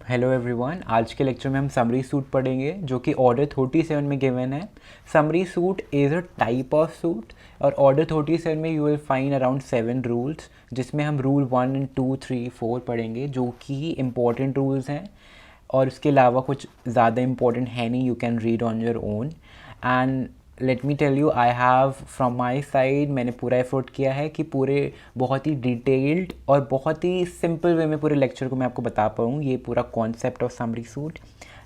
Hello everyone, आज के lecture में हम समरी सूट पढ़ेंगे जो कि ऑर्डर 37 में गिवन है। Summary suit is a type of suit और ऑर्डर 37 में you will find around 7 rules, जिसमें हम रूल 1 एंड 2 3 4 पढ़ेंगे जो कि इम्पोर्टेंट रूल्स हैं और उसके अलावा कुछ ज़्यादा इम्पोर्टेंट है नहीं। You can read on your own and let me tell you, I have from my side मैंने पूरा एफर्ट किया है कि पूरे बहुत ही डिटेल्ड और बहुत ही सिंपल वे में पूरे लेक्चर को मैं आपको बता पाऊँ ये पूरा concept of summary suit.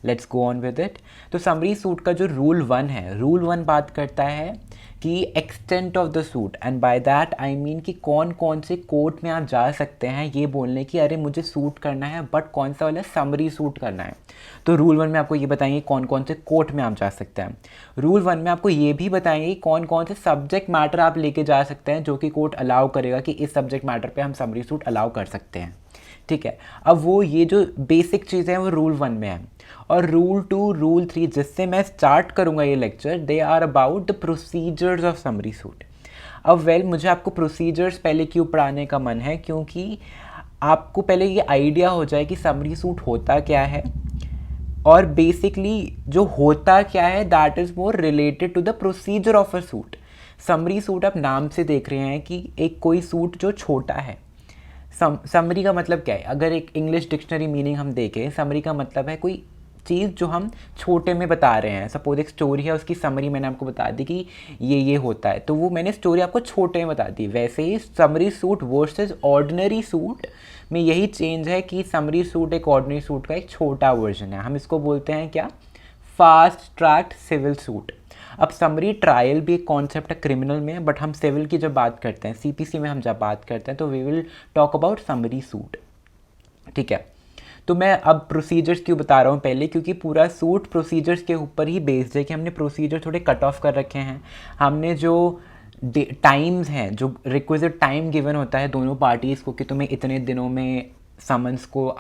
Let's go on with it. तो समरी सूट का जो रूल 1 है, रूल 1 बात करता है कि extent of the suit, and by that I mean कि कौन कौन से कोर्ट में आप जा सकते हैं ये बोलने की, अरे मुझे सूट करना है बट कौन सा वाला समरी सूट करना है। तो रूल 1 में आपको ये बताएंगे कौन कौन से कोर्ट में आप जा सकते हैं। रूल 1 में आपको ये भी बताएंगे कि कौन कौन से सब्जेक्ट मैटर आप लेके जा सकते हैं जो कि कोर्ट अलाउ करेगा कि इस सब्जेक्ट मैटर पे हम समरी सूट अलाउ कर सकते हैं। ठीक है, अब वो ये जो बेसिक चीज़ें हैं वो रूल 1 में है। और रूल 2 रूल 3 जिससे मैं स्टार्ट करूँगा ये lecture, they are about the procedures of summary suit. अब मुझे आपको प्रोसीजर्स पहले क्यों पढ़ाने का मन है, क्योंकि आपको पहले ये आइडिया हो जाए कि समरी सूट होता क्या है और बेसिकली जो होता क्या है that is more related to the procedure of a suit. Summary suit आप नाम से देख रहे हैं कि एक कोई सूट जो छोटा है। समरी का मतलब क्या है, अगर एक इंग्लिश डिक्शनरी मीनिंग हम देखें, समरी का मतलब है कोई चीज़ जो हम छोटे में बता रहे हैं। सपोज एक स्टोरी है, उसकी समरी मैंने आपको बता दी कि ये होता है, तो वो मैंने स्टोरी आपको छोटे में बता दी। वैसे ही summary suit versus ordinary suit में यही चेंज है कि समरी सूट एक ऑर्डिनरी सूट का एक छोटा वर्जन है। हम इसको बोलते हैं क्या, फास्ट ट्रैक सिविल सूट। अब समरी ट्रायल भी एक कॉन्सेप्ट है क्रिमिनल में, बट हम सिविल की जब बात करते हैं, सीपीसी में हम जब बात करते हैं, तो we will talk about summary suit. ठीक है, तो मैं अब प्रोसीजर्स क्यों बता रहा हूँ पहले, क्योंकि पूरा सूट प्रोसीजर्स के ऊपर ही बेस्ड है कि हमने प्रोसीजर थोड़े कट ऑफ कर रखे हैं। हमने जो टाइम्स हैं, जो रिक्विजिट टाइम गिवन होता है दोनों पार्टीज़ को कि तुम्हें इतने दिनों में समन्स को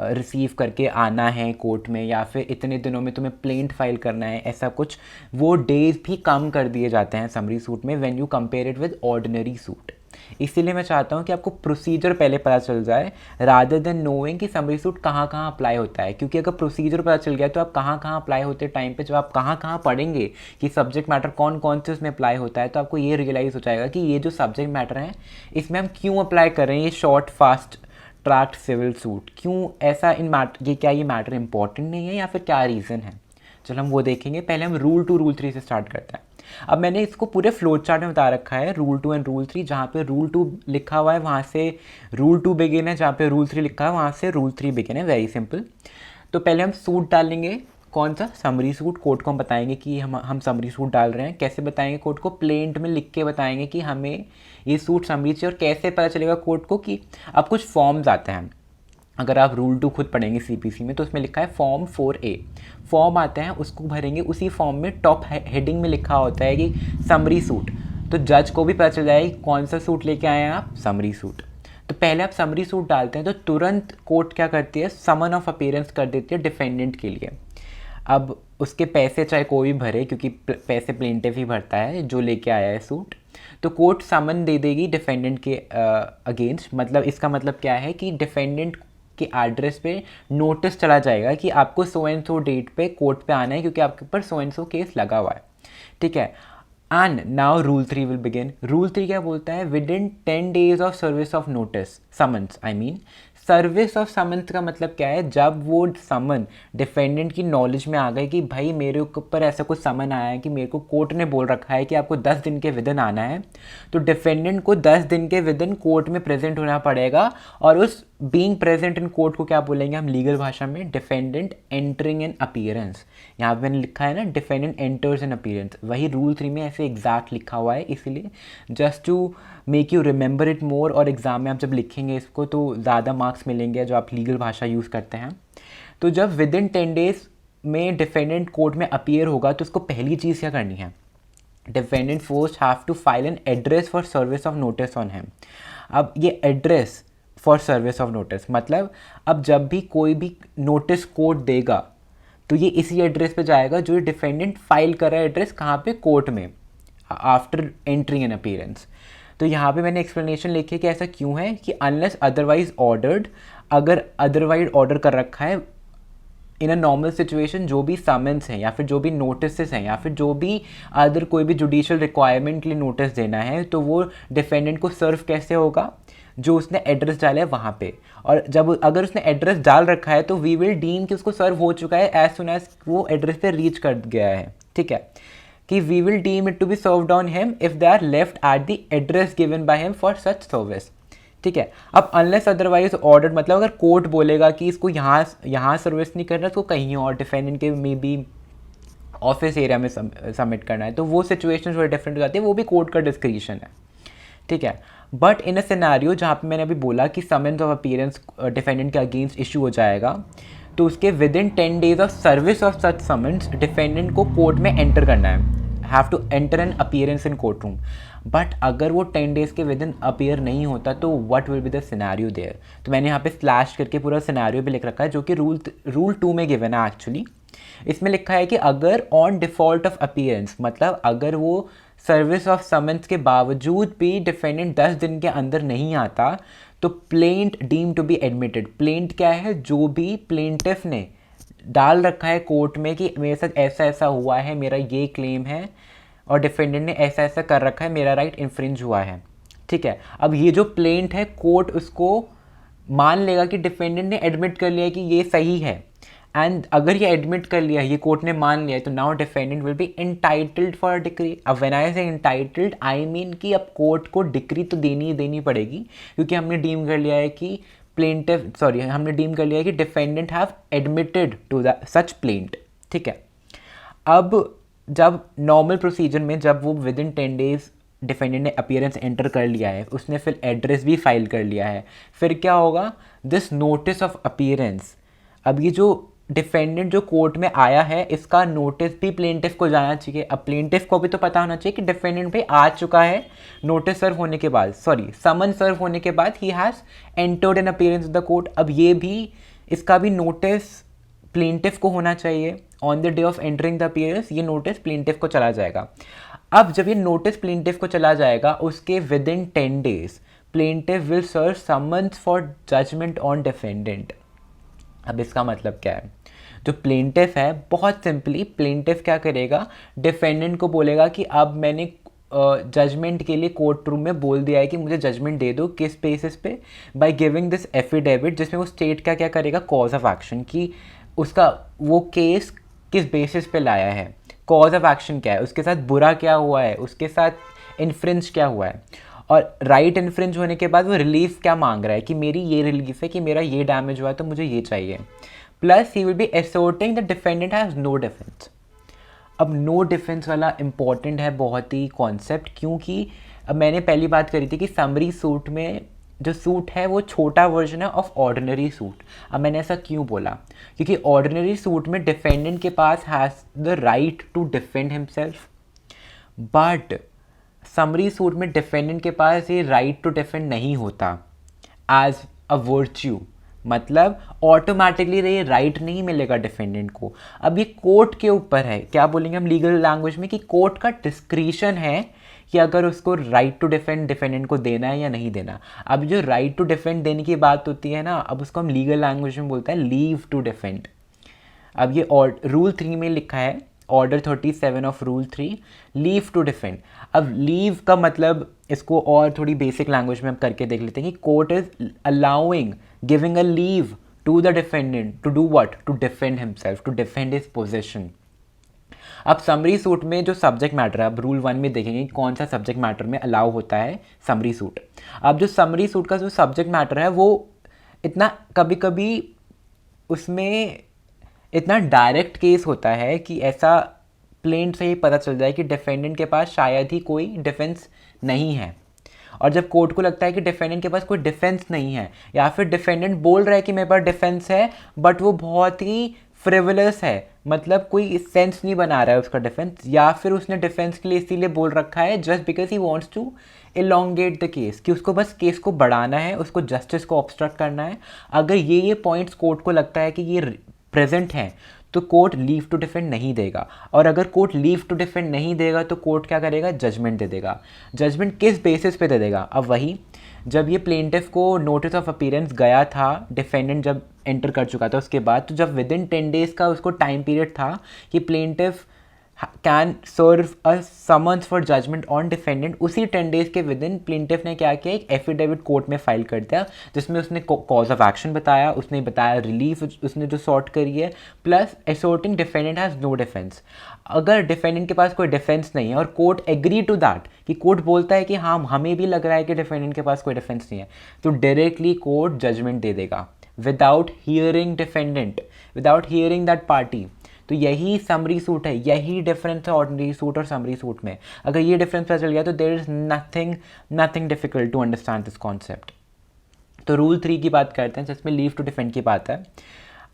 रिसीव करके आना है कोर्ट में, या फिर इतने दिनों में तुम्हें प्लेंट फाइल करना है, ऐसा कुछ वो डेज भी कम कर दिए जाते हैं समरी सूट में when you compare it with ordinary suit. इसीलिए मैं चाहता हूँ कि आपको प्रोसीजर पहले पता चल जाए रादर देन नोइंग कि समरी सूट कहाँ कहाँ अप्लाई होता है। क्योंकि अगर प्रोसीजर पता चल गया तो आप कहाँ कहाँ अप्लाई होते टाइम पे, जब आप कहाँ कहाँ पढ़ेंगे कि सब्जेक्ट मैटर कौन कौन से उसमें अप्लाई होता है, तो आपको ये रियलाइज़ हो जाएगा कि ये जो सब्जेक्ट मैटर है इसमें हम क्यों अप्लाई कर रहे हैं ये short fast track civil suit, क्यों ऐसा इन मैटर, ये क्या ये मैटर इंपॉर्टेंट नहीं है या फिर क्या रीज़न है। चलो हम वो देखेंगे। पहले हम रूल 2 रूल 3 से स्टार्ट करते हैं। अब मैंने इसको पूरे फ्लो चार्ट में बता रखा है, रूल 2 एंड रूल 3। जहाँ पे रूल 2 लिखा हुआ है वहाँ से रूल 2 बिगिन है, जहाँ पे रूल 3 लिखा है वहाँ से रूल 3 बिगिन है। Very simple. तो पहले हम सूट डालेंगे, कौन सा, समरी सूट। कोर्ट को हम बताएंगे कि हम समरी सूट डाल रहे हैं। कैसे बताएंगे कोर्ट को, प्लेंट में लिख के बताएंगे कि हमें ये सूट समरी चाहिए। और कैसे पता चलेगा कोर्ट को कि अब कुछ फॉर्म्स आते हैं। अगर आप रूल 2 खुद पढ़ेंगे सीपीसी में तो उसमें लिखा है फॉर्म 4A। फॉर्म आते हैं, उसको भरेंगे। उसी फॉर्म में टॉप हेडिंग में लिखा होता है कि समरी सूट। तो जज को भी पता चल जाएगा कि कौन सा सूट लेके आए हैं आप, समरी सूट। तो पहले आप समरी सूट डालते हैं तो तुरंत कोर्ट क्या करती है, समन ऑफ अपीयरेंस कर देती है डिफेंडेंट के लिए। अब उसके पैसे चाहे कोई भी भरे, क्योंकि पैसे प्लेंटिफ ही भरता है जो लेके आया है सूट, तो कोर्ट समन दे देगी डिफेंडेंट के अगेंस्ट। मतलब इसका मतलब क्या है कि डिफेंडेंट के एड्रेस पे नोटिस चला जाएगा कि आपको सो एंड सो डेट पे कोर्ट पे आना है, क्योंकि आपके ऊपर सो एंड सो केस लगा हुआ है। ठीक है, and now rule 3 will begin. Rule 3 क्या बोलता है, with in 10 days of service of notice summons, I mean service of summons का मतलब क्या है, जब वो समन डिफेंडेंट की नॉलेज में आ गए कि भाई मेरे ऊपर ऐसा कुछ समन आया है कि मेरे को कोर्ट ने बोल रखा है कि आपको 10 दिन के विदिन आना है, तो डिफेंडेंट को 10 दिन के विदिन कोर्ट में प्रेजेंट होना पड़ेगा। और उस बीइंग प्रेजेंट इन कोर्ट को क्या बोलेंगे हम लीगल भाषा में, डिफेंडेंट एंटरिंग एन अपीयरेंस। यहाँ पे मैंने लिखा है ना, डिफेंडेंट एंटर्स एन अपीयरेंस, वही रूल 3 में ऐसे एग्जैक्ट लिखा हुआ है। इसीलिए just to make you remember it more, और एग्जाम में आप जब लिखेंगे इसको तो ज़्यादा मार्क्स मिलेंगे जो आप लीगल भाषा यूज़ करते हैं। तो जब विद इन 10 days में डिफेंडेंट कोर्ट में अपीयर होगा तो उसको पहली चीज़ क्या करनी है, defendant first have to file an address for service of notice on him. अब ये address for service of notice मतलब, अब जब भी कोई भी नोटिस कोर्ट देगा तो ये इसी एड्रेस पे जाएगा जो डिफेंडेंट फाइल कर रहा है, एड्रेस कहाँ पे, कोर्ट में, आफ्टर एंट्रिंग एन अपीयरेंस। तो यहाँ पे मैंने एक्सप्लेनेशन लिखी है कि ऐसा क्यों है कि अनलेस अदरवाइज ऑर्डर्ड, अगर अदरवाइज ऑर्डर कर रखा है इन अ नॉर्मल सिचुएशन, जो भी समन्स हैं या फिर जो भी नोटिस हैं या फिर जो भी अदर कोई भी जुडिशियल रिक्वायरमेंट के लिए नोटिस देना है, तो वो डिफेंडेंट को सर्व कैसे होगा, जो उसने एड्रेस डाला है वहाँ पे। और जब अगर उसने एड्रेस डाल रखा है तो वी विल डीम कि उसको सर्व हो चुका है एज सुन एज वो एड्रेस पे रीच कर गया है, ठीक है, कि we will deem it to be served on him if they are left at the address given by him for such service, ठीक है। अब अनलेस अदरवाइज ऑर्डर, मतलब अगर कोर्ट बोलेगा कि इसको यहाँ सर्विस नहीं करना, इसको कहीं और डिफेंडेंट के मे बी ऑफिस एरिया में सबमिट करना है, तो वो सिचुएशन थोड़ी डिफरेंट हो जाती है, वो भी कोर्ट का डिस्क्रिशन है, ठीक है। बट इन अ सिनेरियो जहाँ पे मैंने अभी बोला कि समन्स ऑफ अपीयरेंस डिफेंडेंट के अगेंस्ट इशू हो जाएगा, तो उसके within 10 days of service of such summons defendant को कोर्ट में एंटर करना है, have to enter an appearance in court room. But अगर वो 10 days के विद इन अपीयर नहीं होता तो what will be the scenario there. तो मैंने यहाँ पे स्लैश करके पूरा सिनेरियो भी लिख रखा है, जो कि रूल 2 में गिवन है एक्चुअली। इसमें लिखा है कि अगर ऑन डिफ़ॉल्ट ऑफ अपीयरेंस, मतलब अगर वो सर्विस ऑफ समन्स के बावजूद भी डिफेंडेंट 10 दिन के अंदर नहीं आता, तो plaint deem to be admitted. Plaint क्या है, जो भी प्लेंटिफ ने डाल रखा है कोर्ट में कि मेरे साथ ऐसा ऐसा हुआ है, मेरा ये क्लेम है, और डिफेंडेंट ने ऐसा ऐसा कर रखा है, मेरा राइट इन्फ्रिंज हुआ है, ठीक है। अब ये जो प्लेंट है, कोर्ट उसको मान लेगा कि डिफेंडेंट ने एडमिट कर लिया है कि ये सही है, एंड अगर ये एडमिट कर लिया, ये कोर्ट ने मान लिया है, तो now defendant will be entitled for a decree. अब व्हेन आई से इंटाइटल्ड, आई मीन कि अब कोर्ट को डिक्री तो देनी ही देनी पड़ेगी, क्योंकि हमने डीम कर लिया है कि हमने डीम कर लिया है कि defendant have admitted to the such plaint, ठीक है। अब जब नॉर्मल प्रोसीजर में जब वो विद इन 10 days डिफेंडेंट ने अपीयरेंस एंटर कर लिया है, उसने फिर एड्रेस भी फाइल कर लिया है, फिर क्या होगा, दिस नोटिस ऑफ अपीयरेंस, अब ये जो डिफेंडेंट जो कोर्ट में आया है, इसका नोटिस भी प्लेंटिफ को जाना चाहिए। अब प्लेंटिफ को भी तो पता होना चाहिए कि डिफेंडेंट पे आ चुका है नोटिस सर्व होने के बाद, समन सर्व होने के बाद ही has entered an appearance in the court. अब ये भी, इसका भी नोटिस प्लेंटिफ को होना चाहिए। On the day of entering the appearance ये नोटिस प्लेंटिफ को चला जाएगा। अब जब ये नोटिस प्लेंटिफ को चला जाएगा, उसके within 10 days plaintiff will serve summons for judgement on defendant. अब इसका मतलब क्या है, जो प्लेंटिफ है, बहुत सिंपली प्लेंटिफ क्या करेगा, डिफेंडेंट को बोलेगा कि अब मैंने जजमेंट के लिए कोर्ट रूम में बोल दिया है कि मुझे जजमेंट दे दो, किस बेसिस पे, बाय गिविंग दिस एफिडेविट, जिसमें वो स्टेट का क्या करेगा, कॉज ऑफ एक्शन, कि उसका वो केस किस बेसिस पे लाया है, कॉज ऑफ एक्शन क्या है, उसके साथ बुरा क्या हुआ है, उसके साथ इन्फ्रिंज क्या हुआ है, और राइट इन्फ्रिंज होने के बाद वो रिलीफ क्या मांग रहा है कि मेरी ये रिलीफ है कि मेरा ये डैमेज हुआ है तो मुझे ये चाहिए। Plus he will be asserting the defendant has no defence. अब नो डिफेंस वाला इंपॉर्टेंट है बहुत ही कॉन्सेप्ट, क्योंकि अब मैंने पहली बात करी थी कि समरी सूट में जो सूट है वो छोटा वर्जन है ऑफ ऑर्डिनरी सूट। अब मैंने ऐसा क्यों बोला, क्योंकि ऑर्डिनरी सूट में डिफेंडेंट के पास has the right to defend himself, but summary suit में डिफेंडेंट के पास ये राइट टू डिफेंड नहीं होता एज अ वर्च्यू, मतलब ऑटोमेटिकली ये राइट नहीं मिलेगा डिफेंडेंट को। अब ये कोर्ट के ऊपर है, क्या बोलेंगे हम लीगल लैंग्वेज में, कि कोर्ट का डिस्क्रिशन है कि अगर उसको राइट टू डिफेंड डिफेंडेंट को देना है या नहीं देना। अब जो राइट टू डिफेंड देने की बात होती है ना, अब उसको हम लीगल लैंग्वेज में बोलते हैं लीव टू डिफेंड। अब ये रूल 3 में लिखा है, order 37 of rule 3, leave to defend. अब लीव का मतलब, इसको और थोड़ी बेसिक लैंग्वेज में हम करके देख लेते हैं कि court is allowing, giving a leave to the defendant to do what, to defend himself, to defend his position. अब समरी सूट में जो सब्जेक्ट मैटर है, अब रूल 1 में देखेंगे कौन सा सब्जेक्ट मैटर में अलाउ होता है समरी सूट। अब जो समरी सूट का जो सब्जेक्ट मैटर है वो इतना, कभी कभी उसमें इतना डायरेक्ट केस होता है कि ऐसा प्लेंट से ही पता चल जाए कि डिफेंडेंट के पास शायद ही कोई डिफेंस नहीं है, और जब कोर्ट को लगता है कि डिफेंडेंट के पास कोई डिफेंस नहीं है, या फिर डिफेंडेंट बोल रहा है कि मेरे पास डिफेंस है बट वो बहुत ही फ्रिवलस है, मतलब कोई सेंस नहीं बना रहा है उसका डिफेंस, या फिर उसने डिफेंस के लिए इसीलिए बोल रखा है just because he wants to elongate the case, कि उसको बस केस को बढ़ाना है, उसको जस्टिस को ऑब्स्ट्रक्ट करना है। अगर ये पॉइंट्स कोर्ट को लगता है कि ये प्रेजेंट हैं, तो कोर्ट लीव टू डिफेंड नहीं देगा, और अगर कोर्ट लीव टू डिफेंड नहीं देगा तो कोर्ट क्या करेगा, जजमेंट दे देगा। जजमेंट किस बेसिस पे दे देगा, अब वही जब ये प्लेंटिफ को नोटिस ऑफ अपीयरेंस गया था, डिफेंडेंट जब एंटर कर चुका था उसके बाद, तो जब विद इन 10 डेज़ का उसको टाइम पीरियड था कि plaintiff can serve a summons for judgement on defendant, उसी 10 डेज़ के विद इन प्लेंटिफ ने क्या किया, एक एफिडेविट कोर्ट में फाइल कर दिया जिसमें उसने कॉज ऑफ एक्शन बताया, उसने बताया रिलीफ उसने जो सॉर्ट करी है, plus asserting defendant has no defence. अगर डिफेंडेंट के पास कोई डिफेंस नहीं है और कोर्ट एग्री टू दैट, कि कोर्ट बोलता है कि हाँ हमें भी लग रहा है कि डिफेंडेंट के पास कोई डिफेंस नहीं है, तो डायरेक्टली कोर्ट जजमेंट दे देगा without hearing defendant, without hearing that party. तो यही समरी सूट है, यही डिफरेंस है ऑर्डिनरी सूट और समरी सूट में। अगर ये डिफरेंस पता चल गया तो there is nothing difficult to understand this concept. तो रूल 3 की बात करते हैं जिसमें लीव टू डिफेंड की बात है।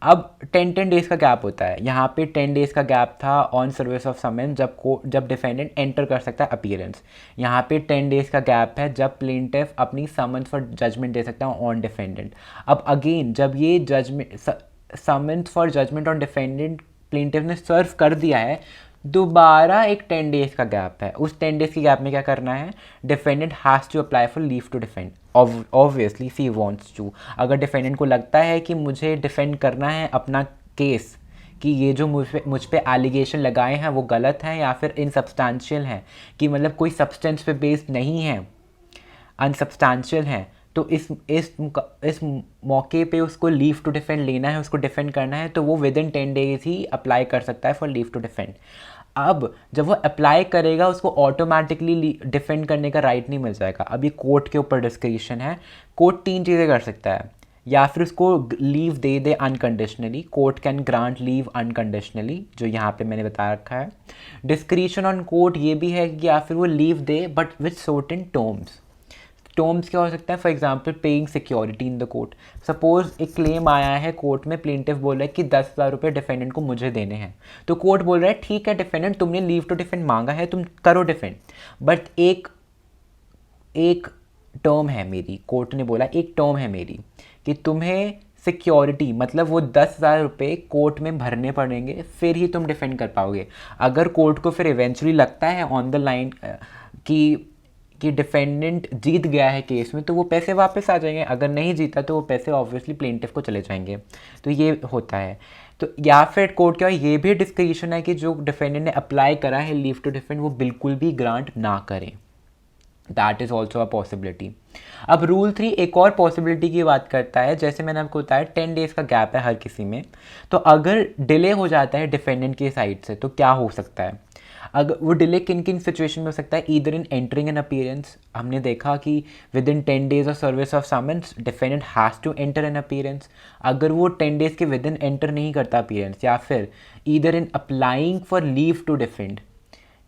अब 10 डेज़ का गैप होता है, यहाँ पे 10 डेज़ का गैप था ऑन सर्विस ऑफ समन जब डिफेंडेंट एंटर कर सकता है अपीयरेंस। यहाँ पे 10 डेज़ का गैप है जब प्लेंटिफ अपनी समन्स फॉर जजमेंट दे सकता है ऑन डिफेंडेंट। अब अगेन जब ये judgment summons for judgement on defendant plaintiff ने सर्व कर दिया है, दोबारा एक 10 डेज़ का गैप है। उस 10 डेज़ के गैप में क्या करना है, defendant has to apply for leave to defend. Obviously she wants to, अगर डिफेंडेंट को लगता है कि मुझे डिफेंड करना है अपना केस, कि ये जो मुझ पे एलिगेशन लगाए हैं वो गलत हैं या फिर इनसब्सटेंशियल हैं, कि मतलब कोई सब्सटेंस पे बेस्ड नहीं है, अनसब्सटेंशियल हैं, तो इस मौके पे उसको लीव टू डिफेंड लेना है, उसको डिफेंड करना है, तो वो विद इन 10 डेज ही अप्लाई कर सकता है फॉर लीव टू डिफेंड। अब जब वो अप्लाई करेगा उसको ऑटोमेटिकली डिफेंड करने का राइट नहीं मिल जाएगा। अब ये कोर्ट के ऊपर डिस्क्रिशन है। कोर्ट 3 चीज़ें कर सकता है, या फिर उसको leave they unconditionally, court can grant leave unconditionally, जो यहाँ पे मैंने बता रखा है। डिस्क्रिशन ऑन कोर्ट ये भी है कि या फिर वो leave they but with certain terms क्या हो सकता है, for example paying security in the court. Suppose एक क्लेम आया है कोर्ट में, प्लेंटिफ बोल रहा है कि 10,000 रुपये डिफेंडेंट को मुझे देने हैं, तो कोर्ट बोल रहा है ठीक है डिफेंडेंट तुमने लीव टू डिफेंड मांगा है, तुम करो डिफेंड, बट एक टर्म है मेरी, कोर्ट ने बोला एक टर्म है मेरी कि तुम्हें सिक्योरिटी मतलब वो 10,000 रुपये कोर्ट में भरने पड़ेंगे फिर ही तुम डिफेंड कर पाओगे। अगर कोर्ट को फिर इवेंचुअली लगता है ऑन द लाइन कि डिफेंडेंट जीत गया है केस में, तो वो पैसे वापस आ जाएंगे, अगर नहीं जीता तो वो पैसे ऑब्वियसली प्लेंटिफ को चले जाएंगे। तो ये होता है। तो या फिर कोर्ट क्या ये भी डिस्क्रिशन है कि जो डिफेंडेंट ने अप्लाई करा है लीव टू डिफेंड वो बिल्कुल भी ग्रांट ना करें। That is also a possibility. अब रूल 3 एक और पॉसिबिलिटी की बात करता है, जैसे मैंने आपको बताया 10 डेज़ का गैप है हर किसी में, तो अगर डिले हो जाता है डिफेंडेंट की साइड से तो क्या हो सकता है। अगर वो डिले किन किन सिचुएशन में हो सकता है, either in entering an appearance, हमने देखा कि within 10 days of service of summons defendant has to enter an appearance, अगर वो 10 डेज़ के विद इन एंटर नहीं करता अपीयरेंस, या फिर either in applying for leave to defend,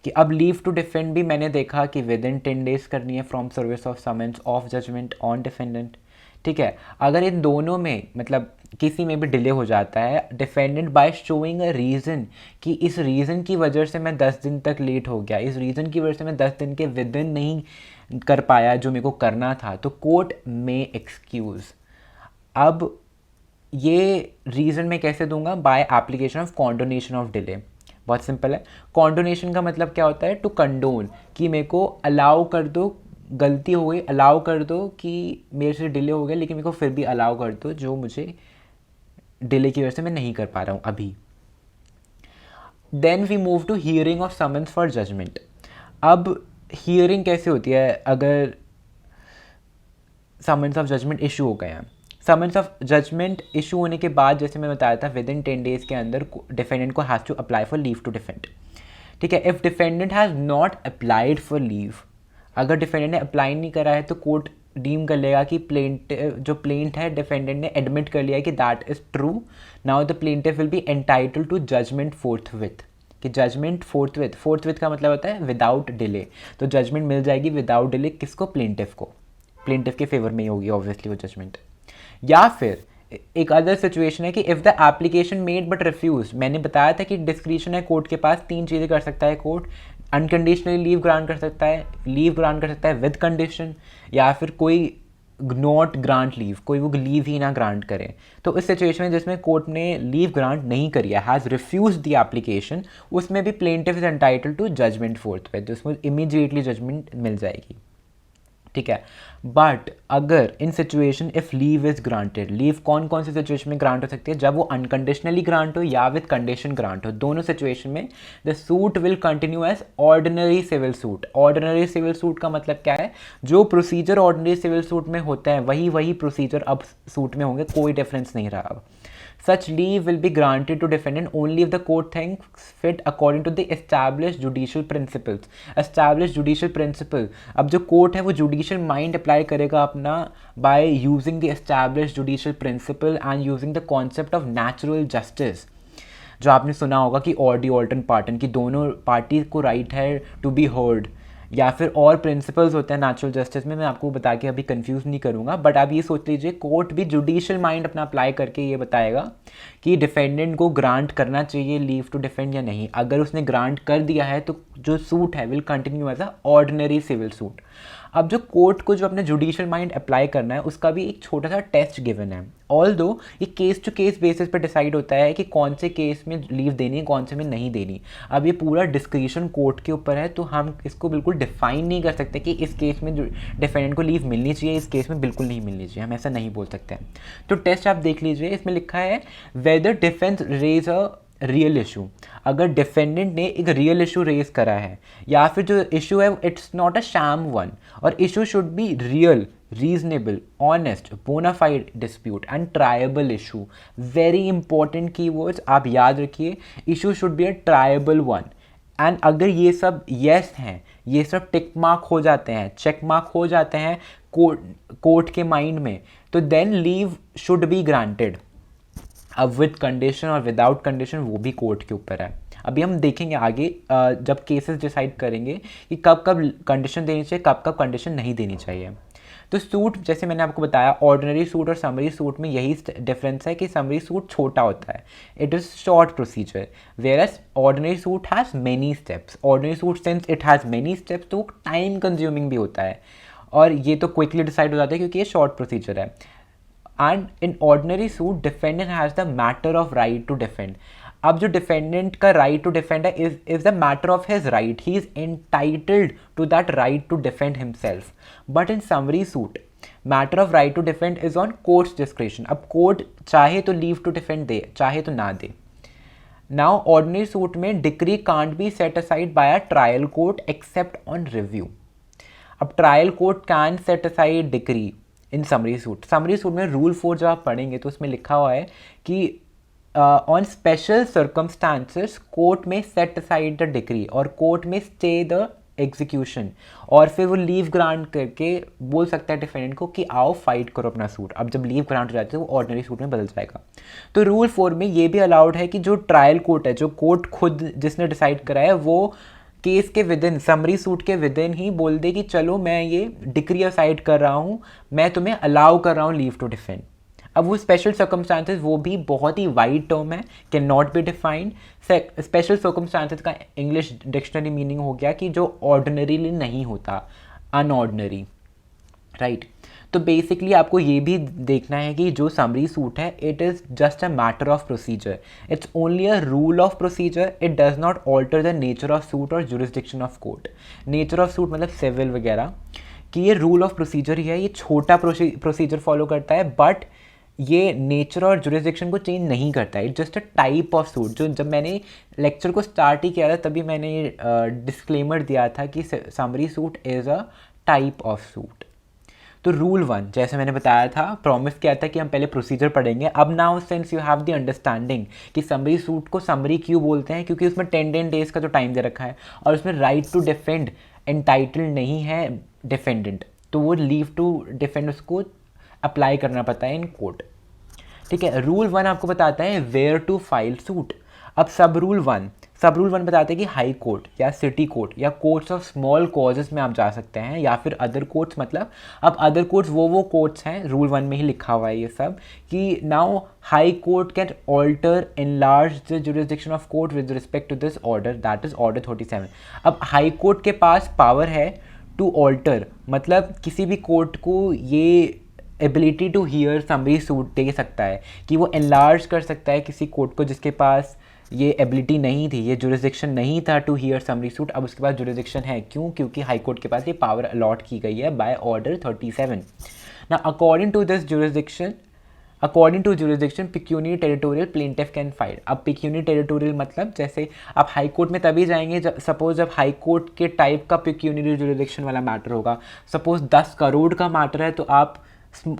कि अब लीव टू डिफेंड भी मैंने देखा कि विद इन 10 डेज़ करनी है from service of summons of judgment on defendant. ठीक है, अगर इन दोनों में मतलब किसी में भी डिले हो जाता है, defendant by showing a reason कि इस रीज़न की वजह से मैं 10 दिन तक लेट हो गया, इस रीज़न की वजह से मैं 10 दिन के विद इन नहीं कर पाया जो मेरे को करना था, तो कोर्ट में एक्सक्यूज़। अब ये रीज़न मैं कैसे दूंगा, by application of condonation of delay. बहुत सिंपल है, कॉन्डोनेशन का मतलब क्या होता है, टू कंडोन, कि मेरे को अलाउ कर दो, गलती हो गई अलाउ कर दो कि मेरे से डिले हो गया, लेकिन मेरे को फिर भी अलाउ कर दो जो मुझे डिले की वजह से मैं नहीं कर पा रहा हूँ अभी। Then we move to hearing of summons for judgment. अब हियरिंग कैसे होती है, अगर समन्स ऑफ जजमेंट इशू हो गए हैं, समन्स ऑफ जजमेंट इशू होने के बाद जैसे मैं बताया था विद इन 10 डेज़ के अंदर डिफेंडेंट को has to apply for leave to defend. ठीक है, if defendant has not applied for leave, अगर डिफेंडेंट ने अप्लाई नहीं करा है तो कोर्ट डीम कर लेगा कि प्लेंट है डिफेंडेंट ने एडमिट कर लिया कि that is true, now the plaintiff will be entitle to judgment forthwith, कि जजमेंट फोर्थविथ का मतलब होता है विदाउट डिले, तो जजमेंट मिल जाएगी विदाउट डिले किसको, प्लेंटिफ को, प्लेंटिफ के फेवर में ही होगी ऑब्वियसली वो जजमेंट। या फिर एक अदर सिचुएशन है कि if the application made but refuse, मैंने बताया था कि डिस्क्रिशन है कोर्ट के पास, 3 चीज़ें कर सकता है कोर्ट, अनकंडीशनली लीव ग्रांट कर सकता है, लीव ग्रांट कर सकता है विद कंडीशन, या फिर कोई नॉट ग्रांट लीव, कोई वो लीव ही ना ग्रांट करे। तो इस सिचुएशन में जिसमें कोर्ट ने लीव ग्रांट नहीं करी है, हैज़ रिफ्यूज द एप्लीकेशन, उसमें भी plaintiff is entitle to judgment forthwith, उसमें इमीडिएटली जजमेंट मिल जाएगी। ठीक है। बट अगर in situation if leave is granted, leave कौन कौन सी सिचुएशन में ग्रांट हो सकती है, जब वो अनकंडीशनली ग्रांट हो या विद कंडीशन ग्रांट हो, दोनों सिचुएशन में the suit will continue as ordinary civil suit. Ordinary civil suit का मतलब क्या है, जो प्रोसीजर ऑर्डिनरी सिविल सूट में होता है वही प्रोसीजर अब सूट में होंगे, कोई डिफरेंस नहीं रहा अब। Such leave will be granted to defendant only if the court thinks fit according to the established judicial principles. Established judicial principle, अब जो कोर्ट है वो judicial mind apply करेगा अपना by using the established judicial principle and using the concept of natural justice. जो आपने सुना होगा कि ऑडी ऑल्टन पार्टन की दोनों पार्टी को राइट है टू बी हर्ड, या फिर और प्रिंसिपल्स होते हैं नेचुरल जस्टिस में, मैं आपको बता के अभी कंफ्यूज नहीं करूँगा। बट आप ये सोच लीजिए कोर्ट भी जुडिशियल माइंड अपना अप्लाई करके ये बताएगा कि डिफेंडेंट को ग्रांट करना चाहिए लीव टू डिफेंड या नहीं। अगर उसने ग्रांट कर दिया है तो जो सूट है will continue as a ordinary civil suit. अब जो कोर्ट को जो अपने जुडिशियल माइंड अप्लाई करना है उसका भी एक छोटा सा टेस्ट गिवन है। ऑल्दो ये केस टू केस बेसिस पर डिसाइड होता है कि कौन से केस में लीव देनी है कौन से में नहीं देनी। अब ये पूरा डिस्क्रिशन कोर्ट के ऊपर है, तो हम इसको बिल्कुल डिफाइन नहीं कर सकते कि इस केस में डिफेंडेंट को लीव मिलनी चाहिए, इस केस में बिल्कुल नहीं मिलनी चाहिए, हम ऐसा नहीं बोल सकते हैं। तो टेस्ट आप देख लीजिए, इसमें लिखा है whether defence raise a real issue. अगर डिफेंडेंट ने एक रियल इशू रेज करा है या फिर जो इशू है it's not a sham one, और issue should be real, reasonable, honest, bonafide dispute and triable issue. Very important keywords आप याद रखिए, issue should be a triable one. And अगर ये सब येस हैं, ये सब टिक मार्क हो जाते हैं, चेक मार्क हो जाते हैं कोर्ट के माइंड में, तो then leave should be granted. अब विद कंडीशन और विदाउट कंडीशन वो भी कोर्ट के ऊपर है। अभी हम देखेंगे आगे जब केसेस डिसाइड करेंगे कि कब कब कंडीशन देनी चाहिए, कब कब कंडीशन नहीं देनी चाहिए। तो सूट जैसे मैंने आपको बताया, ऑर्डिनरी सूट और समरी सूट में यही डिफरेंस है कि समरी सूट छोटा होता है, it is short procedure, whereas ordinary suit has many steps. Ordinary suit since it has many steps तो टाइम कंज्यूमिंग भी होता है, और ये तो क्विकली डिसाइड हो जाता है क्योंकि ये शॉर्ट प्रोसीजर है। And in ordinary suit defendant has the matter of right to defend. अब जो डिफेंडेंट का राइट टू डिफेंड है is the matter of his right, he is entitled to that right to defend himself. But in summary suit matter of right to defend is on courts description. अब court चाहे तो leave to defend दे, चाहे तो ना दे। Now ordinary suit में decree can't be set aside by a trial court except on review. अब trial court can set aside decree in summary suit. Summary suit में रूल 4 जब आप पढ़ेंगे तो उसमें लिखा हुआ है कि ऑन स्पेशल सर्कमस्टांसेस कोर्ट में सेट असाइड द डिक्री, और कोर्ट में स्टे द एग्जीक्यूशन, और फिर वो लीव ग्रांट करके बोल सकता है डिफेंडेंट को कि आओ फाइट करो अपना सूट। अब जब लीव ग्रांट हो जाती है वो ऑर्डिनरी सूट में बदल जाएगा। तो रूल 4 में ये भी अलाउड है कि जो ट्रायल कोर्ट है, जो कोर्ट खुद जिसने डिसाइड करा है, वो केस के विदिन, समरी सूट के विदिन ही बोल दे कि चलो मैं ये डिक्री असाइड कर रहा हूँ, मैं तुम्हें अलाउ कर रहा हूँ लीव टू डिफेंड। अब वो स्पेशल सर्कमस्टांसेस वो भी बहुत ही वाइड टर्म है, can not be defined. Special circumstances का इंग्लिश डिक्शनरी मीनिंग हो गया कि जो ऑर्डिनरीली नहीं होता, अनऑर्डिनरी, राइट। तो बेसिकली आपको ये भी देखना है कि जो समरी सूट है it is just a matter of procedure, it's only a rule of procedure, it does not alter the nature of suit और jurisdiction of court. Nature of suit मतलब सिविल वगैरह, कि ये रूल ऑफ प्रोसीजर ही है, ये छोटा procedure follow करता है, बट ये नेचर और जुरिस्डिक्शन को चेंज नहीं करता है। It just a type of suit. जो जब मैंने लेक्चर को स्टार्ट ही किया था तभी मैंने ये डिस्क्लेमर दिया था कि summary suit is a type of suit. तो रूल 1 जैसे मैंने बताया था, प्रॉमिस किया था कि हम पहले प्रोसीजर पढ़ेंगे। अब now since you have the understanding कि समरी सूट को समरी क्यों बोलते हैं, क्योंकि उसमें 10 डेज का जो टाइम दे रखा है और उसमें राइट टू डिफेंड एंटाइटल्ड नहीं है डिफेंडेंट, तो वो लीव टू डिफेंड उसको अप्लाई करना पड़ता है इन कोर्ट। ठीक है। रूल 1 आपको बताता है वेयर टू फाइल सूट। अब सब रूल 1 बताते हैं कि हाई कोर्ट या सिटी कोर्ट या कोर्ट्स ऑफ स्मॉल कॉजेस में आप जा सकते हैं, या फिर अदर कोर्ट्स। मतलब अब अदर कोर्ट्स वो कोर्ट्स हैं, रूल 1 में ही लिखा हुआ है ये सब, कि now high court can alter enlarge the jurisdiction of court with respect to this order, that is order 37। अब हाई कोर्ट के पास पावर है टू ऑल्टर, मतलब किसी भी कोर्ट को ये ability to hear summary suit दे सकता है कि वो एनलार्ज कर सकता है किसी कोर्ट को जिसके पास ये एबिलिटी नहीं थी, ये जुरिसडिक्शन नहीं था टू हियर समरी सूट, अब उसके पास जुरिसडिक्शन है। क्यों? क्योंकि हाई कोर्ट के पास ये पावर अलॉट की गई है बाय ऑर्डर 37। ना according to this jurisdiction, according to jurisdiction pecuniary territorial plaintiff can file. अब पिक्यूनियरी टेरिटोरियल मतलब जैसे आप हाई कोर्ट में तभी जाएंगे जब सपोज जब हाई कोर्ट के टाइप का पिक्यूनियरी जुरिसडिक्शन वाला मैटर होगा। सपोज 10 करोड़ का मैटर है तो आप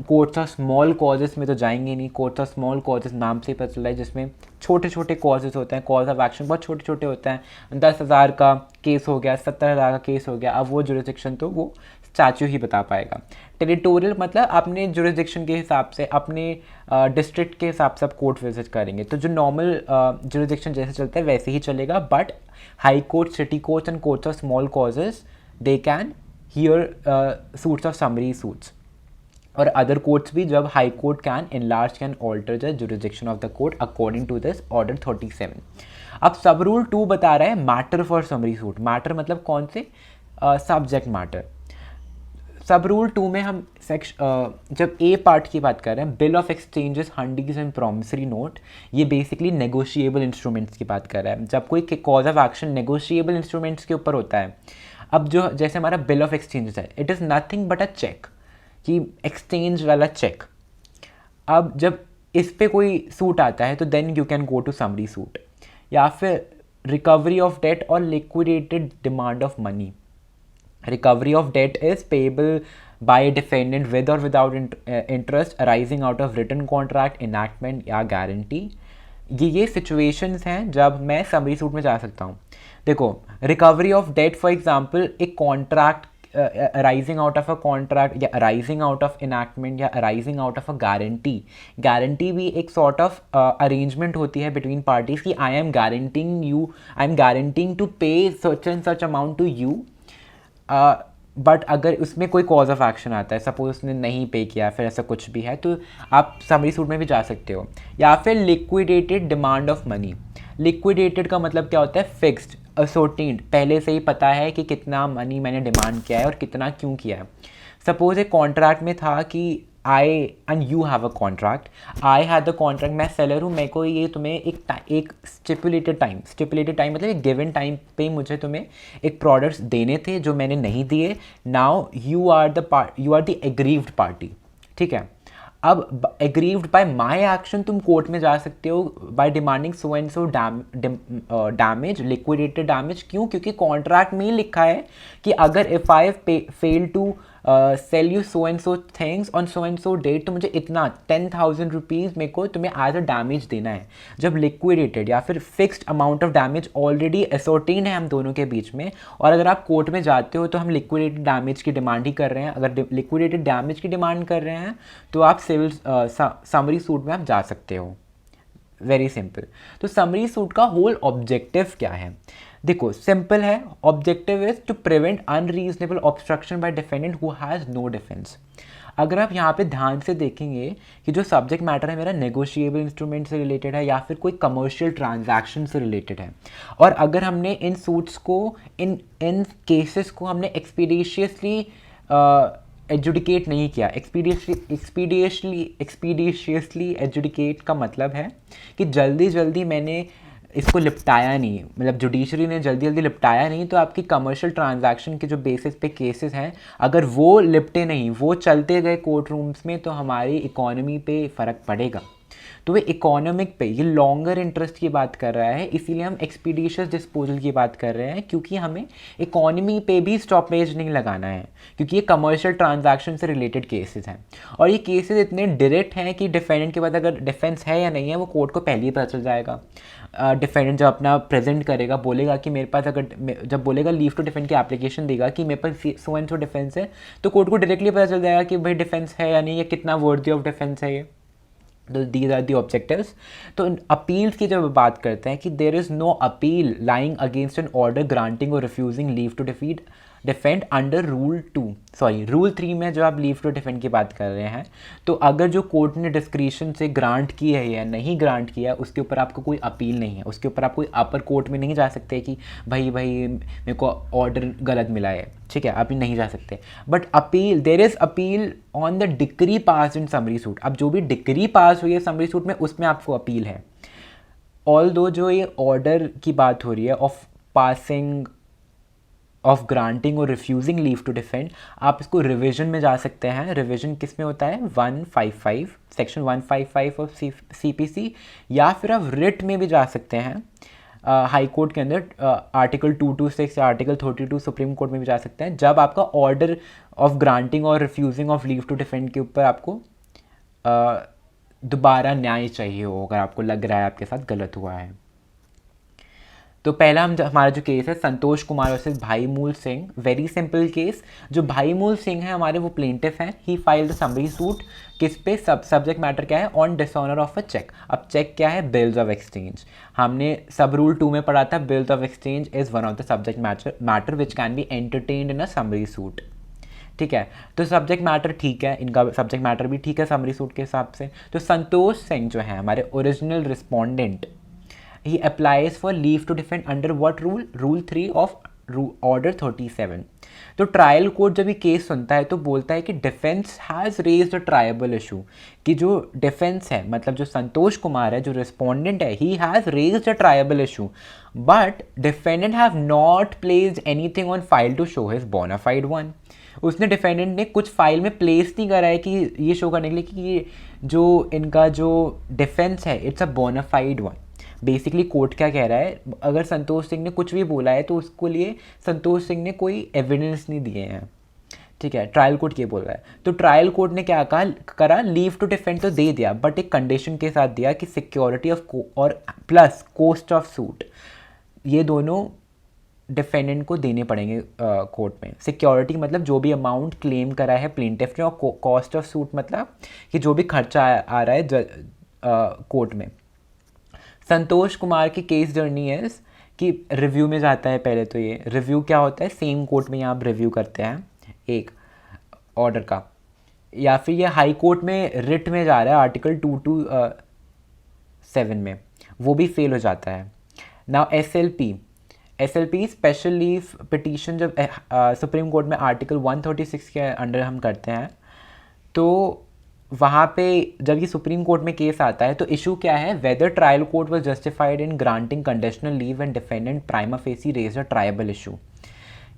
कोर्ट्स ऑफ स्मॉल कॉजेस में तो जाएंगे नहीं। कोर्ट्स ऑफ स्मॉल कॉजेस नाम से ही पता चल रहा है, जिसमें छोटे छोटे कॉजेस होते हैं, कॉज ऑफ एक्शन बहुत छोटे छोटे होते हैं। 10,000 का केस हो गया, 70,000 का केस हो गया, अब वो जुरिसडिक्शन तो वो स्टैच्यू ही बता पाएगा। टेरिटोरियल मतलब अपने जुरिसडिक्शन के हिसाब से, अपने डिस्ट्रिक्ट के हिसाब से आप कोर्ट विजिट करेंगे, तो जो नॉर्मल जुरिसडिक्शन जैसे चलता है वैसे ही चलेगा। But high court, city courts and courts of small causes they can hear suits of summary suits. और अदर कोर्ट्स भी, जब high court can enlarge can alter the jurisdiction of the court according to this order 37। अब सब rule 2 बता रहा है matter for summary suit. Matter मतलब कौन से? Subject matter. सब रूल 2 में हम जब ए पार्ट की बात कर रहे हैं, bill of exchanges, hundis and promissory note, ये बेसिकली नेगोशिएबल इंस्ट्रूमेंट्स की बात कर रहा है। जब कोई cause of action negotiable instruments के ऊपर होता है। अब जो जैसे हमारा बिल ऑफ एक्सचेंजेस है, it is nothing but a cheque, कि एक्सचेंज वाला चेक। अब जब इस पे कोई सूट आता है तो then you can go to summary suit. या फिर रिकवरी ऑफ डेट और liquidated demand of money. Recovery of debt is payable by defendant with और without interest arising out of written contract, enactment या guarantee. ये situations हैं जब मैं summary suit में जा सकता हूँ। देखो, recovery of debt for example एक contract arising out of a contract, या अराइजिंग आउट ऑफ इनैक्टमेंट, या arising out of a guarantee. Guarantee भी एक सॉर्ट ऑफ अरेंजमेंट होती है बिटवीन पार्टीज की I am guaranteeing you, I am guaranteeing to pay such and such amount to you. But अगर उसमें कोई cause of action आता है, सपोज उसने नहीं पे किया, फिर ऐसा कुछ भी है, तो आप समरी सूट में भी जा सकते हो। या फिर liquidated demand of money. Liquidated का मतलब क्या होता है? फिक्स्ड, असोर्टेंड, पहले से ही पता है कि कितना मनी मैंने डिमांड किया है और कितना क्यों किया है। सपोज एक कॉन्ट्रैक्ट में था कि I and you have a contract, I had the contract, मैं सेलर हूँ, मेरे को ये तुम्हें एक स्टिपुलेटेड टाइम मतलब एक गिवन टाइम पे मुझे तुम्हें एक प्रोडक्ट्स देने थे जो मैंने नहीं दिए। Now you are the aggrieved party, ठीक है। अब एग्रीव्ड बाय माई एक्शन तुम कोर्ट में जा सकते हो by demanding so and so damage, liquidated damage. क्यों? क्योंकि कॉन्ट्रैक्ट में ही लिखा है कि अगर if I fail to sell you so and so things on so and so date, तो मुझे इतना 10,000 रुपीज़ मेरे को तुम्हें एज अ डैमेज देना है। जब लिक्विडेटेड या फिर fixed amount of damage already ascertain है हम दोनों के बीच में, और अगर आप कोर्ट में जाते हो तो हम लिक्विडेटेड डैमेज की डिमांड ही कर रहे हैं। अगर लिक्विडेटेड डैमेज की डिमांड कर रहे हैं तो आप सिविल समरी सूट में आप जा सकते हो। Very simple. तो समरी सूट का होल ऑब्जेक्टिव क्या है? देखो, सिंपल है। Objective is to prevent unreasonable obstruction by defendant who has no defence. अगर आप यहाँ पे ध्यान से देखेंगे कि जो सब्जेक्ट मैटर है मेरा नेगोशिएबल इंस्ट्रूमेंट से रिलेटेड है या फिर कोई कमर्शियल ट्रांजैक्शन से रिलेटेड है, और अगर हमने इन सूट्स को, इन केसेस को हमने एक्सपीडिशियसली एजुडिकेट नहीं किया। एक्सपीडिशियसली एजुडिकेट का मतलब है कि जल्दी जल्दी मैंने इसको लिपटाया नहीं, मतलब जुडिशरी ने जल्दी जल्दी लिपटाया नहीं, तो आपकी कमर्शियल ट्रांजैक्शन के जो बेसिस पे केसेस हैं, अगर वो लिपटे नहीं, वो चलते गए कोर्ट रूम्स में, तो हमारी इकोनॉमी पे फ़र्क पड़ेगा। तो वे इकोनॉमिक पे, ये लॉन्गर इंटरेस्ट की बात कर रहा है, इसीलिए हम एक्सपीडिशियस डिस्पोजल की बात कर रहे हैं, क्योंकि हमें इकोनॉमी पे भी स्टॉपेज नहीं लगाना है, क्योंकि ये कमर्शियल ट्रांजैक्शन से रिलेटेड केसेस हैं। और ये केसेस इतने डायरेक्ट हैं कि डिफेंडेंट के बाद अगर डिफेंस है या नहीं है वो कोर्ट को पहले ही पता चल जाएगा। डिफेंडेंट जब अपना प्रेजेंट करेगा, बोलेगा कि मेरे पास, अगर जब बोलेगा लीव टू डिफेंड की एप्लीकेशन देगा कि मेरे पास सो एंड सो डिफेंस है, तो कोर्ट को डायरेक्टली पता चल जाएगा कि भाई डिफेंस है या नहीं, या कितना वर्दी ऑफ डिफेंस है ये। तो दीज आर दी ऑब्जेक्टिव्स। तो अपील्स की जब बात करते हैं कि there is no appeal lying against an order granting और refusing leave to defend under rule 3 में जो आप लीव टू डिफेंड की बात कर रहे हैं, तो अगर जो कोर्ट ने डिस्क्रिशन से ग्रांट की है या नहीं ग्रांट किया, उसके ऊपर आपको कोई अपील नहीं है, उसके ऊपर आप कोई अपर कोर्ट में नहीं जा सकते कि भाई मेरे को ऑर्डर गलत मिला है, ठीक है, आप नहीं जा सकते। But appeal, there is appeal on the decree pass in summary suit. अब जो भी डिक्री पास हुई है समरी सूट में, उसमें आपको अपील है। ऑल दो जो ये ऑर्डर की बात हो रही है ऑफ पासिंग ऑफ ग्रांटिंग और रिफ्यूजिंग लीव टू डिफेंड, आप इसको रिवीजन में जा सकते हैं। रिवीजन किस में होता है? 155 सेक्शन 155 ऑफ सीपीसी, या फिर आप रिट में भी जा सकते हैं हाई कोर्ट के अंदर, आर्टिकल 226 या आर्टिकल 32 सुप्रीम कोर्ट में भी जा सकते हैं, जब आपका ऑर्डर ऑफ ग्रांटिंग और refusing of leave to defend के ऊपर आपको दोबारा न्याय चाहिए हो, अगर आपको लग रहा है आपके साथ गलत हुआ है। तो पहला हमारा जो केस है संतोष कुमार वर्सेस भाई मूल सिंह, वेरी सिंपल केस। जो भाई मूल सिंह है हमारे, वो प्लेंटिफ हैं। ही फाइल्ड समरी सूट किस पे? सब्जेक्ट मैटर क्या है? On dishonour of a cheque. अब चेक क्या है? Bills of exchange. हमने सब रूल 2 में पढ़ा था, bills of exchange is one of the subject matter which can be entertained in a summary suit. ठीक है, तो सब्जेक्ट मैटर ठीक है, इनका सब्जेक्ट मैटर भी ठीक है समरी सूट के हिसाब से। तो संतोष सिंह जो है हमारे original respondent, he applies for leave to defend under what rule? Rule 3 of order 37। तो ट्रायल कोर्ट जब ये केस सुनता है तो बोलता है कि defence has raised a triable issue, कि जो डिफेंस है, मतलब जो संतोष कुमार है, जो रिस्पोंडेंट है, he has raised a triable issue, but defendant have not placed anything on file to show his bona fide one. उसने डिफेंडेंट ने कुछ फाइल में प्लेस नहीं करा है कि ये शो करने के लिए कि ये जो इनका जो डिफेंस है it's a bona fide one. Basically court क्या कह रहा है, अगर संतोष सिंह ने कुछ भी बोला है तो उसको लिए संतोष सिंह ने कोई एविडेंस नहीं दिए हैं। ठीक है, ट्रायल कोर्ट ये बोल रहा है। तो ट्रायल कोर्ट ने क्या करा, लीव टू डिफेंड तो दे दिया, बट एक कंडीशन के साथ दिया कि सिक्योरिटी ऑफ और प्लस कॉस्ट ऑफ सूट, ये दोनों डिफेंडेंट को देने पड़ेंगे कोर्ट में। सिक्योरिटी मतलब जो भी अमाउंट क्लेम करा है प्लेंटिफ ने, और कॉस्ट ऑफ सूट मतलब कि जो भी खर्चा आ रहा है कोर्ट में। संतोष कुमार की केस जर्नी है कि रिव्यू में जाता है। पहले तो ये रिव्यू क्या होता है, सेम कोर्ट में यहाँ आप रिव्यू करते हैं एक ऑर्डर का, या फिर ये हाई कोर्ट में रिट में जा रहा है आर्टिकल 227 में, वो भी फेल हो जाता है। Now SLP special leave petition जब सुप्रीम कोर्ट में आर्टिकल 136 के अंडर हम करते हैं, तो वहाँ पे जब ये सुप्रीम कोर्ट में केस आता है तो इशू क्या है, whether trial court was justified in granting conditional leave and defendant prima facie raised a triable issue,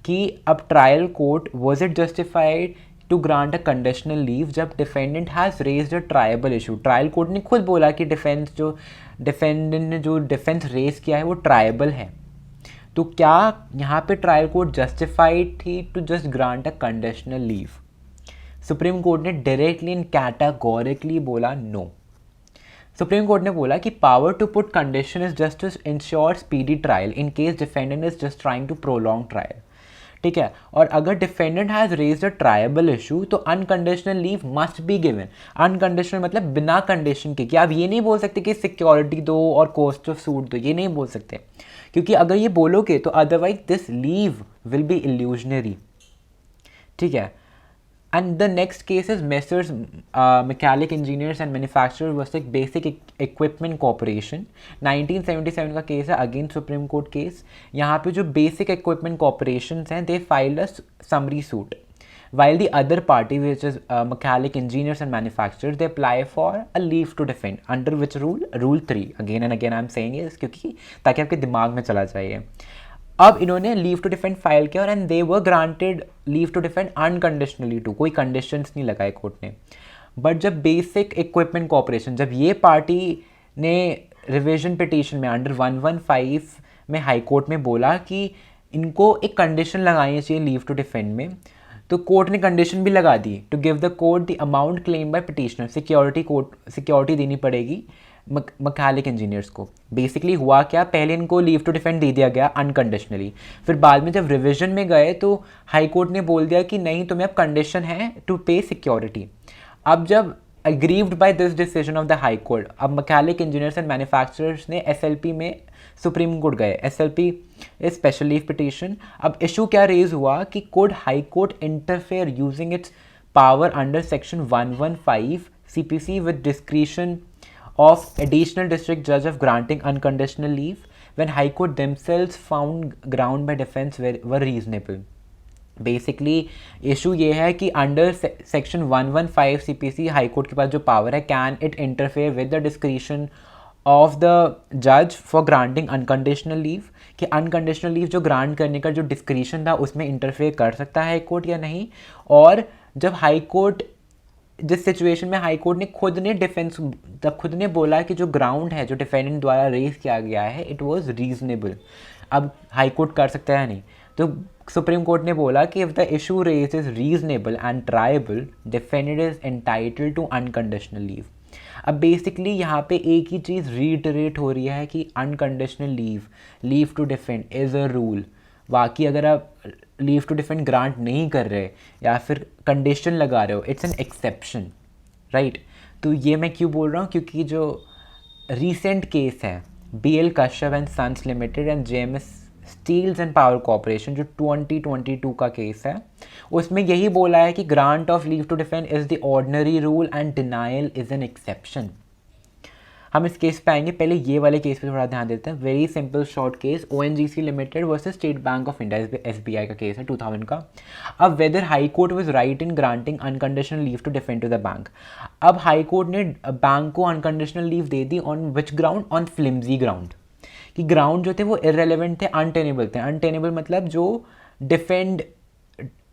कि अब trial court was it justified to grant a conditional leave जब defendant has raised a triable issue. Trial court ने खुद बोला कि defendant ने जो defence raise किया है वो ट्रायबल है। तो क्या यहाँ पे ट्रायल कोर्ट जस्टिफाइड थी to just grant a conditional leave? Supreme court ने डायरेक्टली एंड कैटेगोरिकली बोला नो। सुप्रीम कोर्ट ने बोला कि power to put condition is just to ensure speedy trial in case defendant is just trying to prolong trial. ठीक है, और अगर defendant has raised a triable issue तो unconditional leave must be given. Unconditional मतलब बिना condition के, कि आप ये नहीं बोल सकते कि सिक्योरिटी दो और कॉस्ट ऑफ सूट दो, ये नहीं बोल सकते, क्योंकि अगर ये बोलोगे तो otherwise this leave will be illusionary. ठीक है, and the next case is Messrs Mechanic Engineers and Manufacturers versus Basic Equipment Corporation। 1977 का केस है, अगेन सुप्रीम कोर्ट केस। यहाँ पे जो बेसिक इक्विपमेंट कॉर्पोरेशंस हैं they filed a summary suit, while the other party which is Mechanic Engineers and Manufacturers they apply for a leave to defend under which rule 3। again and again I'm saying this क्योंकि ताकि आपके दिमाग में चला जाए। अब इन्होंने leave to defend file किया और and they were granted leave to defend unconditionally too, कोई कंडीशंस नहीं लगाए कोर्ट ने। बट जब बेसिक इक्विपमेंट कॉर्पोरेशन, जब ये पार्टी ने रिवीजन पिटीशन में अंडर 115 में हाई कोर्ट में बोला कि इनको एक कंडीशन लगानी चाहिए लीव टू डिफेंड में, तो कोर्ट ने कंडीशन भी लगा दी to give the court the amount claim by petitioner, security देनी पड़ेगी मैकेनिक इंजीनियर्स को। बेसिकली हुआ क्या, पहले इनको लीव टू डिफेंड दे दिया गया अनकंडीशनली, फिर बाद में जब रिवीजन में गए तो हाई कोर्ट ने बोल दिया कि नहीं, तुम्हें अब कंडीशन है टू पे सिक्योरिटी। अब जब aggrieved by this decision of the high court, अब मैकेनिक इंजीनियर्स एंड मैन्युफैक्चरर्स ने एसएलपी में सुप्रीम कोर्ट गए। SLP is special leave petition. अब इशू क्या रेज हुआ कि could high court interfere using its power under section 115 CPC with discretion of additional district judge of granting unconditional leave when High Court themselves found ground by defense were reasonable। Basically issue ये है कि under section 115 CPC high court के पास जो power है, can it interfere with the discretion of the जज for granting unconditional leave, कि unconditional leave जो grant करने का जो डिस्क्रिशन था उसमें इंटरफेयर कर सकता है हाई कोर्ट या नहीं। और जब हाई कोर्ट, जिस सिचुएशन में हाई कोर्ट ने खुद ने बोला कि जो ग्राउंड है जो डिफेंडेंट द्वारा रेज किया गया है इट वाज रीजनेबल, अब हाई कोर्ट कर सकता है नहीं, तो सुप्रीम कोर्ट ने बोला कि if the issue raise is reasonable and triable, defendant is entitled to unconditional leave. अब बेसिकली यहाँ पे एक ही चीज़ रीटरेट हो रही है कि unconditional leave to defend is a rule. बाकी अगर आप लीव टू डिफेंड ग्रांट नहीं कर रहे या फिर कंडीशन लगा रहे हो, इट्स एन एक्सेप्शन, राइट। तो ये मैं क्यों बोल रहा हूँ, क्योंकि जो रीसेंट केस है BL Kashyap and sons limited and JMS steels and power corporation, जो 2022 का केस है, उसमें यही बोला है कि grant of leave to defend is the ordinary rule and denial is an exception. हम इस केस पे आएंगे, पहले ये वाले केस पे थोड़ा ध्यान देते हैं। Very simple short case, ONGC limited versus State Bank of India, SBI का केस है 2000 का। अब whether high court was right in granting unconditional leave to defend to the bank. अब हाई कोर्ट ने बैंक को अनकंडीशनल लीव दे दी on which ground, on flimsy ground, कि ग्राउंड जो थे वो इररेलेवेंट थे, अनटेनेबल थे। अनटेनेबल मतलब जो डिफेंड,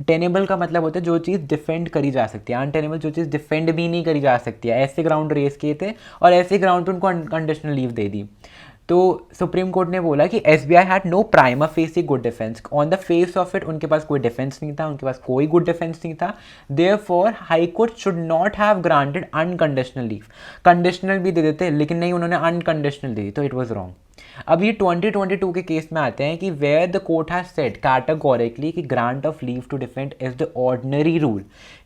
टेनेबल का मतलब होता है जो चीज़ डिफेंड करी जा सकती है, अनटेनेबल जो चीज़ डिफेंड भी नहीं करी जा सकती है। ऐसे ग्राउंड रेस किए थे और ऐसे ग्राउंड पर उनको अनकंडीशनल लीव दे दी। तो सुप्रीम कोर्ट ने बोला कि SBI had no prima facie good defence, on the face of it उनके पास कोई डिफेंस नहीं था, उनके पास कोई गुड डिफेंस नहीं था। Therefore high court should not have granted unconditional leave. Conditional भी दे देते लेकिन नहीं, उन्होंने अनकंडीशनल दी, तो इट वॉज रॉन्ग। अब ये 2022 के केस में आते हैं कि where the court has said categorically कि grant of leave to defend is the ordinary rule,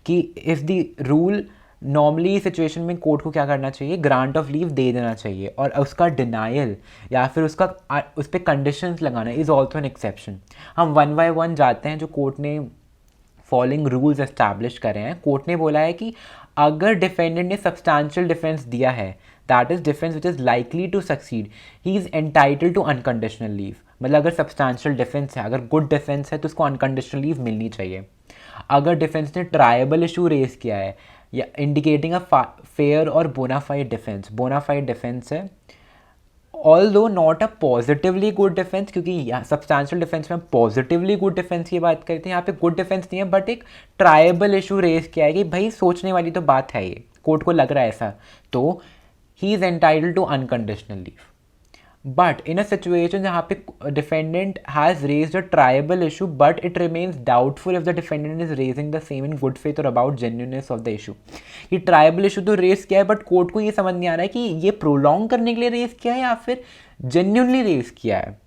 कि is the rule. Normally situation में कोर्ट को क्या करना चाहिए, ग्रांट ऑफ लीव दे देना चाहिए, और उसका डिनायल या फिर उस पर कंडीशंस लगाना इज़ ऑल्सो एन एक्सेप्शन। हम वन बाय वन जाते हैं जो कोर्ट ने फॉलोइंग रूल्स एस्टैब्लिश करे हैं। कोर्ट ने बोला है कि अगर डिफेंडेंट ने सब्सटैंशियल डिफेंस दिया है, that is defence which is likely to succeed, he is entitled to unconditional leave. मतलब अगर सब्सटैंशियल डिफेंस है, अगर गुड डिफेंस है तो उसको अनकंडीशनल लीव मिलनी चाहिए। अगर डिफेंस ने ट्रायबल इशू रेज किया है या इंडिकेटिंग अ फेयर और बोनाफाइड डिफेंस है, although not a positively good defence, क्योंकि सब्सटैंशियल डिफेंस में पॉजिटिवली गुड डिफेंस की बात करते हैं, यहाँ पे गुड डिफेंस नहीं है बट एक ट्रायबल इशू रेज किया है कि भाई सोचने वाली तो बात है, ये कोर्ट को लग रहा है ऐसा, तो ही is entitled to unconditional leave. But in a situation जहाँ पे defendant has raised a triable issue but it remains doubtful if the defendant is raising the same in good faith और about genuineness of the issue. ये triable issue तो raise किया है but court को ये समझ नहीं आ रहा है कि ये प्रोलॉन्ग करने के लिए रेज किया है या फिर जेन्युइनली रेज किया है।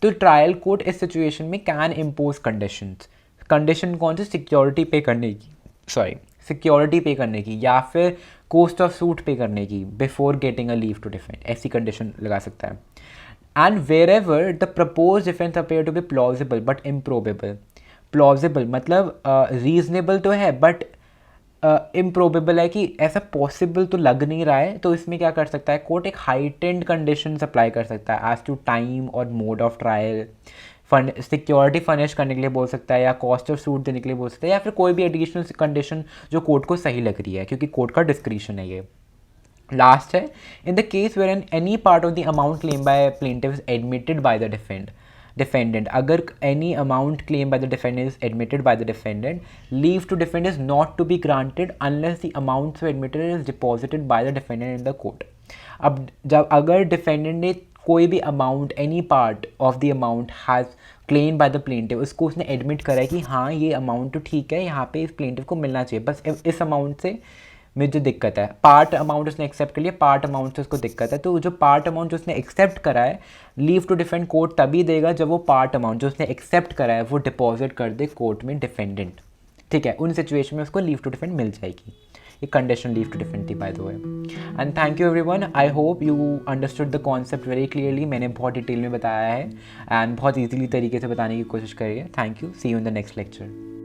तो ट्रायल कोर्ट इस सिचुएशन में कैन इम्पोज कंडीशंस। कंडीशन कौन सी, सिक्योरिटी पे करने की या फिर कॉस्ट ऑफ सूट पे करने की before getting a leave to defend, ऐसी कंडीशन लगा सकता है। And wherever the propose defence appear to be plausible but improbable. Plausible मतलब रीजनेबल तो है बट इम्प्रोबेबल है कि ऐसा पॉसिबल तो लग नहीं रहा है, तो इसमें क्या कर सकता है कोर्ट, एक हाइटेंड कंडीशन अप्लाई कर सकता है एज टू टाइम और mode of trial, security furnish करने के लिए बोल सकता है या कॉस्ट ऑफ सूट देने के लिए बोल सकता है या फिर कोई भी एडिशनल कंडीशन जो कोर्ट को सही लग रही है, क्योंकि कोर्ट का डिस्क्रिशन है ये। लास्ट है, in the case where any part of the amount claim by plaintiff is admitted by the defendant, अगर any amount claimed by the defendant is admitted by the defendant, leave to defend is not to be granted unless the amount so admitted is deposited by the defendant in the court. अब जब अगर defendant ने कोई भी amount, any part of the amount has claimed by the plaintiff, उसको उसने admit करा है कि हाँ ये amount तो ठीक है, यहाँ पे इस plaintiff को मिलना चाहिए, बस इस amount से मुझे दिक्कत है, पार्ट अमाउंट उसने एक्सेप्ट कर लिया, पार्ट अमाउंट से उसको दिक्कत है, तो जो पार्ट अमाउंट जो उसने एक्सेप्ट करा है, लीव टू डिफेंड कोर्ट तभी देगा जब वो पार्ट अमाउंट जो उसने एक्सेप्ट करा है वो डिपॉजिट कर दे कोर्ट में डिफेंडेंट। ठीक है, उन सिचुएशन में उसको लीव टू डिफेंड मिल जाएगी। ये कंडीशन लीव टू डिफेंड थी by the way. And thank you everyone, I hope you understood the concept very clearly. मैंने बहुत डिटेल में बताया है एंड बहुत ईजीली तरीके से बताने की कोशिश करी है। Thank you, see you in the next lecture.